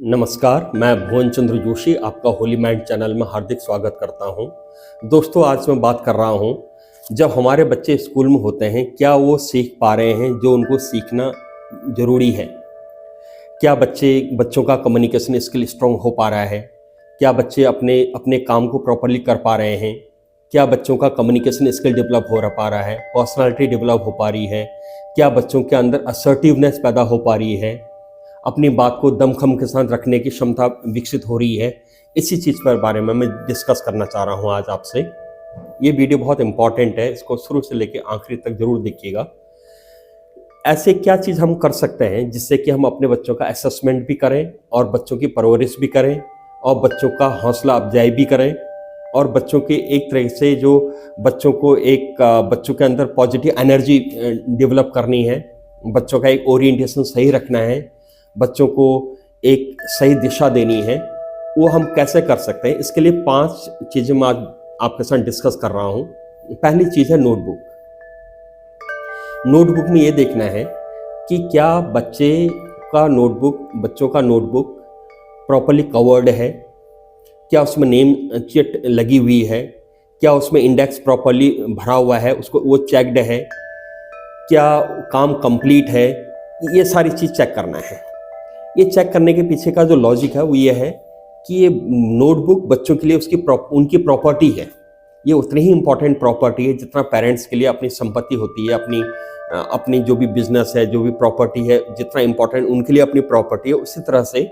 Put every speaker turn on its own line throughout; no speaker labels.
नमस्कार, मैं भुवन चंद्र जोशी आपका होली माइंड चैनल में हार्दिक स्वागत करता हूं। दोस्तों, आज मैं बात कर रहा हूं, जब हमारे बच्चे स्कूल में होते हैं, क्या वो सीख पा रहे हैं जो उनको सीखना ज़रूरी है? क्या बच्चों का कम्युनिकेशन स्किल स्ट्रांग हो पा रहा है? क्या बच्चे अपने अपने काम को प्रॉपर्ली कर पा रहे हैं? क्या बच्चों का कम्युनिकेशन स्किल डेवलप हो पा रहा है? पर्सनालिटी डेवलप हो पा रही है? क्या बच्चों के अंदर असर्टिवनेस पैदा हो पा रही है? अपनी बात को दमखम के साथ रखने की क्षमता विकसित हो रही है? इसी चीज़ पर बारे में मैं डिस्कस करना चाह रहा हूँ आज आपसे। ये वीडियो बहुत इंपॉर्टेंट है, इसको शुरू से लेकर आखिरी तक जरूर देखिएगा। ऐसे क्या चीज़ हम कर सकते हैं जिससे कि हम अपने बच्चों का असेसमेंट भी करें और बच्चों की परवरिश भी करें और बच्चों का हौसला अफजाई भी करें और बच्चों के एक तरह से जो बच्चों को बच्चों के अंदर पॉजिटिव एनर्जी डेवलप करनी है, बच्चों का एक ओरिएंटेशन सही रखना है, बच्चों को एक सही दिशा देनी है, वो हम कैसे कर सकते हैं? इसके लिए 5 चीज़ें मैं आज आपके साथ डिस्कस कर रहा हूँ। पहली चीज़ है नोटबुक। नोटबुक में ये देखना है कि क्या बच्चों का नोटबुक प्रॉपर्ली कवर्ड है, क्या उसमें नेम चिट लगी हुई है, क्या उसमें इंडेक्स प्रॉपर्ली भरा हुआ है, उसको वो चेक्ड है, क्या काम कंप्लीट है, ये सारी चीज़ चेक करना है। ये चेक करने के पीछे का जो लॉजिक है वो ये है कि ये नोटबुक बच्चों के लिए उनकी प्रॉपर्टी है। ये उतनी ही इम्पोर्टेंट प्रॉपर्टी है जितना पेरेंट्स के लिए अपनी संपत्ति होती है, अपनी जो भी बिजनेस है, जो भी प्रॉपर्टी है, जितना इम्पोर्टेंट उनके लिए अपनी प्रॉपर्टी है, उसी तरह से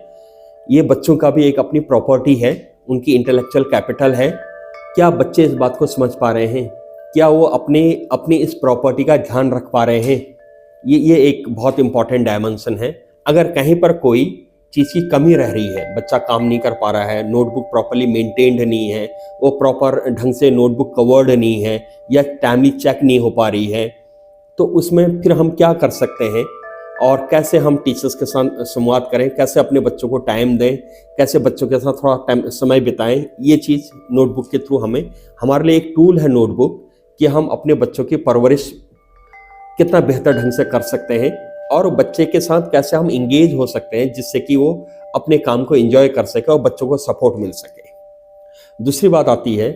ये बच्चों का भी एक अपनी प्रॉपर्टी है, उनकी इंटेलेक्चुअल कैपिटल है। क्या बच्चे इस बात को समझ पा रहे हैं? क्या वो अपनी इस प्रॉपर्टी का ध्यान रख पा रहे हैं? ये एक बहुत इंपॉर्टेंट डायमेंशन है। अगर कहीं पर कोई चीज़ की कमी रह रही है, बच्चा काम नहीं कर पा रहा है, नोटबुक प्रॉपर्ली मेंटेन्ड नहीं है, वो प्रॉपर ढंग से नोटबुक कवर्ड नहीं है या टाइमली चेक नहीं हो पा रही है, तो उसमें फिर हम क्या कर सकते हैं और कैसे हम टीचर्स के साथ संवाद करें, कैसे अपने बच्चों को टाइम दें, कैसे बच्चों के साथ थोड़ा समय बिताएं, ये चीज़ नोटबुक के थ्रू हमारे लिए एक टूल है नोटबुक कि हम अपने बच्चों की परवरिश कितना बेहतर ढंग से कर सकते हैं और बच्चे के साथ कैसे हम इंगेज हो सकते हैं जिससे कि वो अपने काम को एंजॉय कर सके और बच्चों को सपोर्ट मिल सके। दूसरी बात आती है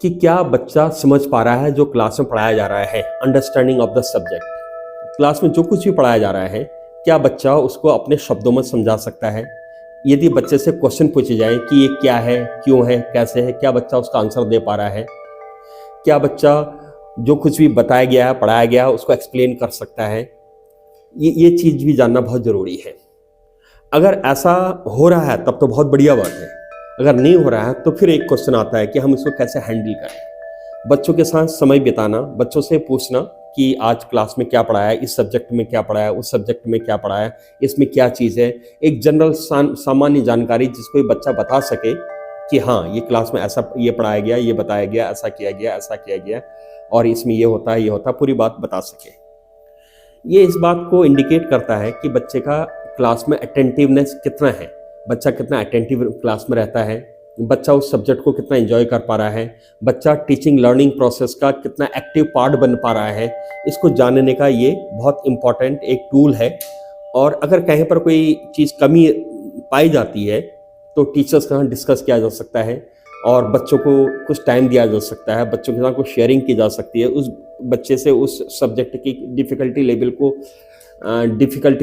कि क्या बच्चा समझ पा रहा है जो क्लास में पढ़ाया जा रहा है, understanding of the subject. Class में जो कुछ भी पढ़ाया जा रहा है, क्या बच्चा उसको अपने शब्दों में समझा सकता है? यदि बच्चे से क्वेश्चन पूछे जाए कि ये क्या है, क्यों है, कैसे है, क्या बच्चा उसका आंसर दे पा रहा है? क्या बच्चा जो कुछ भी बताया गया है, पढ़ाया गया है, उसको एक्सप्लेन कर सकता है? ये चीज़ भी जानना बहुत ज़रूरी है। अगर ऐसा हो रहा है तब तो बहुत बढ़िया बात है, अगर नहीं हो रहा है तो फिर एक क्वेश्चन आता है कि हम इसको कैसे हैंडल करें। बच्चों के साथ समय बिताना, बच्चों से पूछना कि आज क्लास में क्या पढ़ाया, इस सब्जेक्ट में क्या पढ़ाया, उस सब्जेक्ट में क्या पढ़ाया, इसमें क्या चीज़ है, एक जनरल सामान्य जानकारी जिसको ये बच्चा बता सके कि हाँ, ये क्लास में ऐसा ये पढ़ाया गया, ये बताया गया, ऐसा किया गया और इसमें ये होता है, पूरी बात बता सके। ये इस बात को इंडिकेट करता है कि बच्चे का क्लास में अटेंटिवनेस कितना है, बच्चा कितना अटेंटिव क्लास में रहता है, बच्चा उस सब्जेक्ट को कितना एंजॉय कर पा रहा है, बच्चा टीचिंग लर्निंग प्रोसेस का कितना एक्टिव पार्ट बन पा रहा है। इसको जानने का ये बहुत इम्पॉर्टेंट एक टूल है। और अगर कहीं पर कोई चीज़ कमी पाई जाती है तो टीचर्स के साथ डिस्कस किया जा सकता है और बच्चों को कुछ टाइम दिया जा सकता है, बच्चों के साथ कुछ शेयरिंग की जा सकती है, उस बच्चे से उस सब्जेक्ट की डिफ़िकल्टी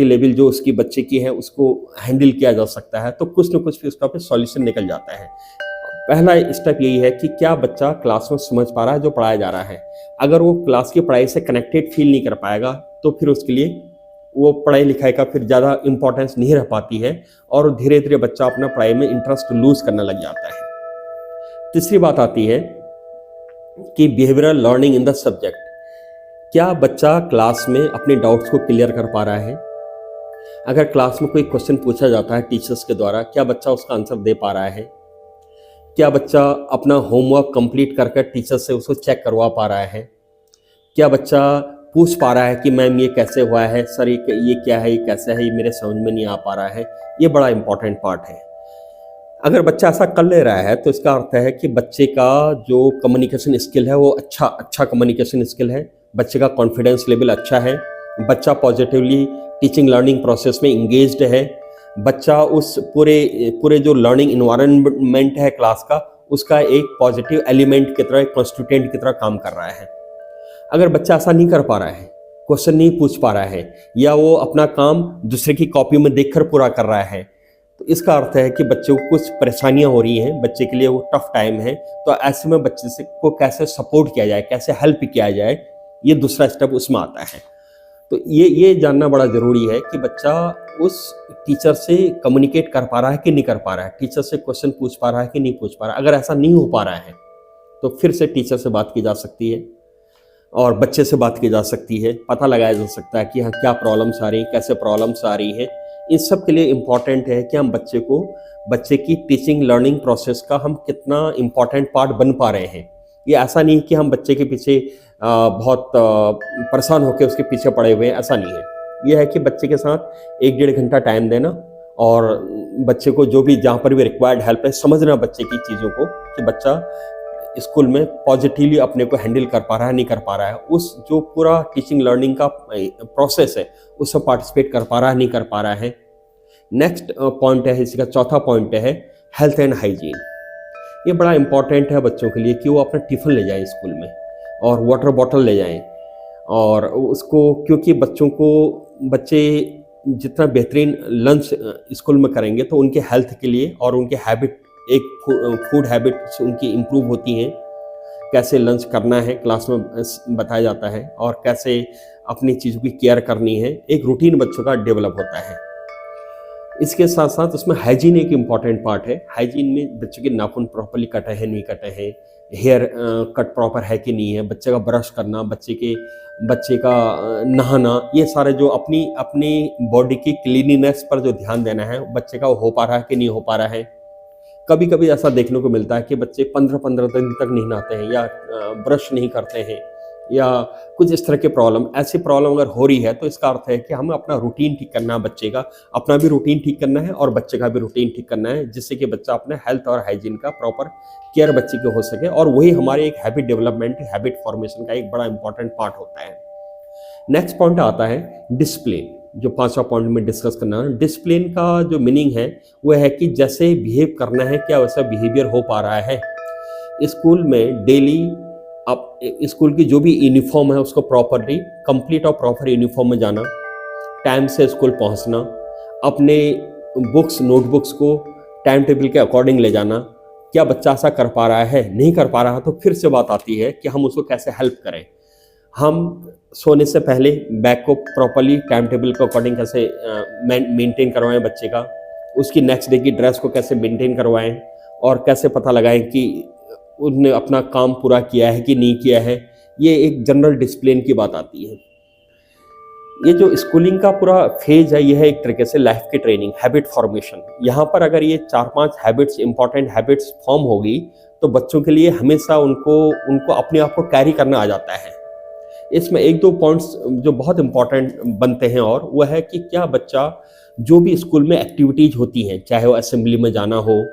लेवल जो उसकी बच्चे की है उसको हैंडल किया जा सकता है, तो कुछ न कुछ भी उसका पे सॉल्यूशन निकल जाता है। पहला स्टेप यही है कि क्या बच्चा क्लास में समझ पा रहा है जो पढ़ाया जा रहा है। अगर वो क्लास की पढ़ाई से कनेक्टेड फील नहीं कर पाएगा तो फिर उसके लिए वो पढ़ाई लिखाई का फिर ज़्यादा इंपॉर्टेंस नहीं रह पाती है और धीरे धीरे बच्चा अपना पढ़ाई में इंटरेस्ट लूज करने लग जाता है। तीसरी बात आती है कि behavioural learning in the subject. क्या बच्चा क्लास में अपने डाउट्स को क्लियर कर पा रहा है? अगर क्लास में कोई क्वेश्चन पूछा जाता है टीचर्स के द्वारा, क्या बच्चा उसका आंसर दे पा रहा है? क्या बच्चा अपना होमवर्क कंप्लीट कर टीचर से उसको चेक करवा पा रहा है? क्या बच्चा पूछ पा रहा है कि मैम ये कैसे हुआ है, सर ये क्या है, ये कैसे है, ये मेरे समझ में नहीं आ पा रहा है? ये बड़ा इंपॉर्टेंट पार्ट है। अगर बच्चा ऐसा कर ले रहा है तो इसका अर्थ है कि बच्चे का जो कम्युनिकेशन स्किल है वो अच्छा कम्युनिकेशन स्किल है, बच्चे का कॉन्फिडेंस लेवल अच्छा है, बच्चा पॉजिटिवली टीचिंग लर्निंग प्रोसेस में इंगेज्ड है, बच्चा उस पूरे जो लर्निंग इन्वायरमेंट है क्लास का, उसका एक पॉजिटिव एलिमेंट की तरह, एक कॉन्स्टिट्यूएंट की तरह काम कर रहा है। अगर बच्चा ऐसा नहीं कर पा रहा है, क्वेश्चन नहीं पूछ पा रहा है, या वो अपना काम दूसरे की कॉपी में देखकर पूरा कर रहा है, तो इसका अर्थ है कि बच्चे को कुछ परेशानियां हो रही हैं, बच्चे के लिए वो टफ टाइम है। तो ऐसे में बच्चे से को कैसे सपोर्ट किया जाए, कैसे हेल्प किया जाए, ये दूसरा स्टेप उसमें आता है। तो ये जानना बड़ा ज़रूरी है कि बच्चा उस टीचर से कम्युनिकेट कर पा रहा है कि नहीं कर पा रहा है, टीचर से क्वेश्चन पूछ पा रहा है कि नहीं पूछ पा रहा है। अगर ऐसा नहीं हो पा रहा है तो फिर से टीचर से बात की जा सकती है और बच्चे से बात की जा सकती है, पता लगाया जा सकता है कि हाँ क्या प्रॉब्लम्स आ रही हैं, कैसे प्रॉब्लम्स आ रही हैं। इन सब के लिए इम्पॉर्टेंट है कि हम बच्चे की टीचिंग लर्निंग प्रोसेस का हम कितना इम्पॉर्टेंट पार्ट बन पा रहे हैं। ये ऐसा नहीं कि हम बच्चे के पीछे बहुत परेशान होकर उसके पीछे पड़े हुए हैं, ऐसा नहीं है। यह है कि बच्चे के साथ 1-1.5 घंटा टाइम देना और बच्चे को जो भी जहाँ पर भी रिक्वायर्ड हेल्प है, समझना बच्चे की चीज़ों को कि बच्चा स्कूल में पॉजिटिवली अपने को हैंडल कर पा रहा है, नहीं कर पा रहा है, उस जो पूरा टीचिंग लर्निंग का प्रोसेस है उसमें पार्टिसिपेट कर पा रहा है, नहीं कर पा रहा है। नेक्स्ट पॉइंट है, इसका चौथा पॉइंट है हेल्थ एंड हाइजीन। ये बड़ा इंपॉर्टेंट है बच्चों के लिए कि वो अपना टिफ़िन ले जाएं स्कूल में और वाटर बॉटल ले जाएं, और उसको, क्योंकि बच्चे जितना बेहतरीन लंच स्कूल में करेंगे तो उनके हेल्थ के लिए और उनके हैबिट, एक फूड हैबिट्स उनकी इम्प्रूव होती हैं। कैसे लंच करना है क्लास में बताया जाता है और कैसे अपनी चीज़ों की केयर करनी है, एक रूटीन बच्चों का डेवलप होता है। इसके साथ साथ उसमें हाइजीन एक इम्पॉर्टेंट पार्ट है। हाइजीन में बच्चे के नाखून प्रॉपर्ली कटे हैं, नहीं कटे हैं, हेयर कट प्रॉपर है कि नहीं है, बच्चे का ब्रश करना, बच्चे का नहाना, ये सारे जो अपनी बॉडी की क्लीनिनेस पर जो ध्यान देना है, बच्चे का हो पा रहा है कि नहीं हो पा रहा है। कभी कभी ऐसा देखने को मिलता है कि बच्चे 15-15 दिन तक नहीं नहाते हैं या ब्रश नहीं करते हैं या कुछ इस तरह के प्रॉब्लम, ऐसी प्रॉब्लम अगर हो रही है तो इसका अर्थ है कि हमें अपना रूटीन ठीक करना है, बच्चे का अपना भी रूटीन ठीक करना है और बच्चे का भी रूटीन ठीक करना है, जिससे कि बच्चा अपने हेल्थ और हाइजीन का प्रॉपर केयर बच्चे की हो सके। और वही हमारे एक हैबिट डेवलपमेंट, हैबिट फॉर्मेशन का एक बड़ा इंपॉर्टेंट पार्ट होता है। नेक्स्ट पॉइंट आता है डिसिप्लिन, जो 5वां पॉइंट में डिस्कस करना है। डिसिप्लिन का जो मीनिंग है वो है कि जैसे बिहेव करना है, क्या वैसा बिहेवियर हो पा रहा है स्कूल में। डेली अब स्कूल की जो भी यूनिफॉर्म है उसको प्रॉपरली कंप्लीट और प्रॉपर यूनिफॉर्म में जाना, टाइम से स्कूल पहुंचना, अपने बुक्स नोटबुक्स को टाइम टेबल के अकॉर्डिंग ले जाना। क्या बच्चा ऐसा कर पा रहा है, नहीं कर पा रहा है, तो फिर से बात आती है कि हम उसको कैसे हेल्प करें। हम सोने से पहले बैग को प्रॉपरली टाइम टेबल के अकॉर्डिंग कैसे मेंटेन करवाएं बच्चे का, उसकी नेक्स्ट डे की ड्रेस को कैसे मेंटेन करवाएं और कैसे पता लगाएं कि उन्होंने अपना काम पूरा किया है कि नहीं किया है। ये एक जनरल डिसिप्लिन की बात आती है। ये जो स्कूलिंग का पूरा फेज है, ये है एक तरीके से लाइफ की ट्रेनिंग, हैबिट फॉर्मेशन। यहाँ पर अगर ये 4-5 हैबिट्स, इंपॉर्टेंट हैबिट्स फॉर्म होगी तो बच्चों के लिए हमेशा उनको अपने आप को कैरी करना आ जाता है। इसमें 1-2 पॉइंट्स जो बहुत इंपॉर्टेंट बनते हैं, और वह है कि क्या बच्चा जो भी स्कूल में एक्टिविटीज़ होती हैं, चाहे वो असेंबली में जाना हो,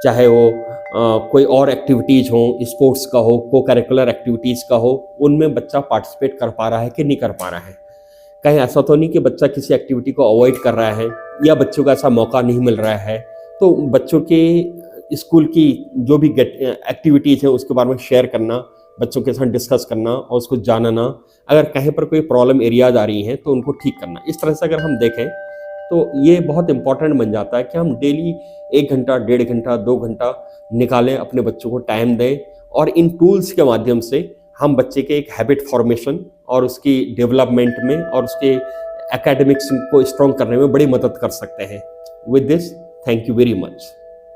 चाहे वो कोई और एक्टिविटीज़ हो, स्पोर्ट्स का हो, को करिकुलर एक्टिविटीज़ का हो, उनमें बच्चा पार्टिसिपेट कर पा रहा है कि नहीं कर पा रहा है। कहीं ऐसा तो नहीं कि बच्चा किसी एक्टिविटी को अवॉइड कर रहा है या बच्चों को ऐसा मौका नहीं मिल रहा है। तो बच्चों के स्कूल की जो भी एक्टिविटीज़ हैं उसके बारे में शेयर करना, बच्चों के साथ डिस्कस करना और उसको जानना, अगर कहीं पर कोई प्रॉब्लम एरियाज आ रही हैं तो उनको ठीक करना। इस तरह से अगर हम देखें तो ये बहुत इंपॉर्टेंट बन जाता है कि हम डेली 1 घंटा, 1.5 घंटा, 2 घंटा निकालें, अपने बच्चों को टाइम दें, और इन टूल्स के माध्यम से हम बच्चे के एक हैबिट फॉर्मेशन और उसकी डेवलपमेंट में और उसके एकेडमिक्स को स्ट्रॉन्ग करने में बड़ी मदद कर सकते हैं। With this, thank you very much.